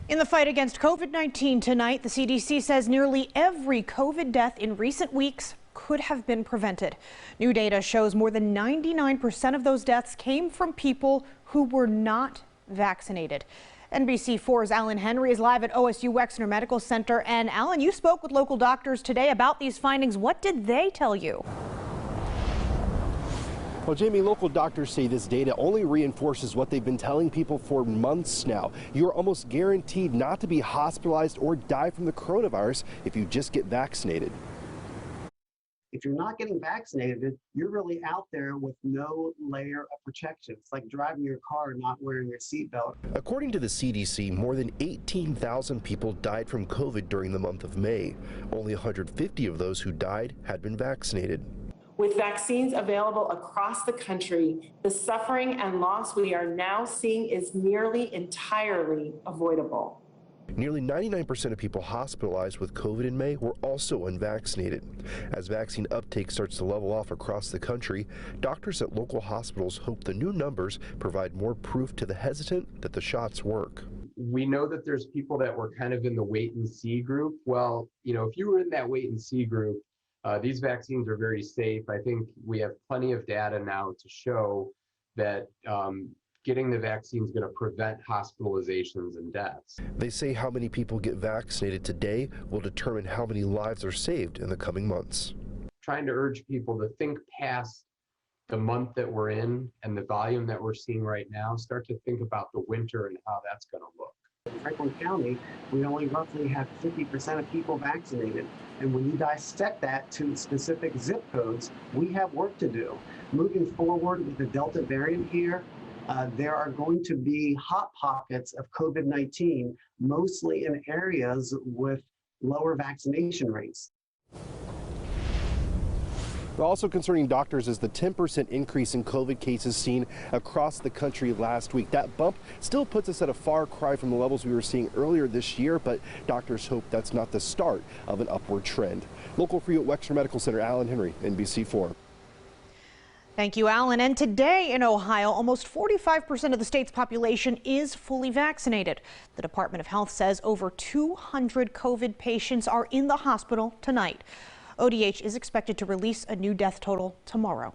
In the fight against COVID-19 tonight, the CDC says nearly every COVID death in recent weeks could have been prevented. New data shows more than 99% of those deaths came from people who were not vaccinated. NBC4's Alan Henry is live at OSU Wexner Medical Center. And Alan, you spoke with local doctors today about these findings. What did they tell you? Well, Jamie, local doctors say this data only reinforces what they've been telling people for months now. You're almost guaranteed not to be hospitalized or die from the coronavirus if you just get vaccinated. If you're not getting vaccinated, you're really out there with no layer of protection. It's like driving your car and not wearing your seatbelt. According to the CDC, more than 18,000 people died from COVID during the month of May. Only 150 of those who died had been vaccinated. With vaccines available across the country, the suffering and loss we are now seeing is nearly entirely avoidable. Nearly 99% of people hospitalized with COVID in May were also unvaccinated. As vaccine uptake starts to level off across the country, doctors at local hospitals hope the new numbers provide more proof to the hesitant that the shots work. We know that there's people that were kind of in the wait and see group. Well, if you were in that wait and see group, these vaccines are very safe. I think we have plenty of data now to show that getting the vaccine is going to prevent hospitalizations and deaths. They say how many people get vaccinated today will determine how many lives are saved in the coming months. Trying to urge people to think past the month that we're in and the volume that we're seeing right now, start to think about the winter and how that's going to look. In Franklin County, we only roughly have 50% of people vaccinated. And when you dissect that to specific zip codes, we have work to do. Moving forward with the Delta variant here, there are going to be hot pockets of COVID-19, mostly in areas with lower vaccination rates. Also concerning doctors is the 10% increase in COVID cases seen across the country last week. That bump still puts us at a far cry from the levels we were seeing earlier this year, but doctors hope that's not the start of an upward trend. Local for you at Wexner Medical Center, Alan Henry, NBC4. Thank you, Alan. And today in Ohio, almost 45% of the state's population is fully vaccinated. The Department of Health says over 200 COVID patients are in the hospital tonight. ODH is expected to release a new death total tomorrow.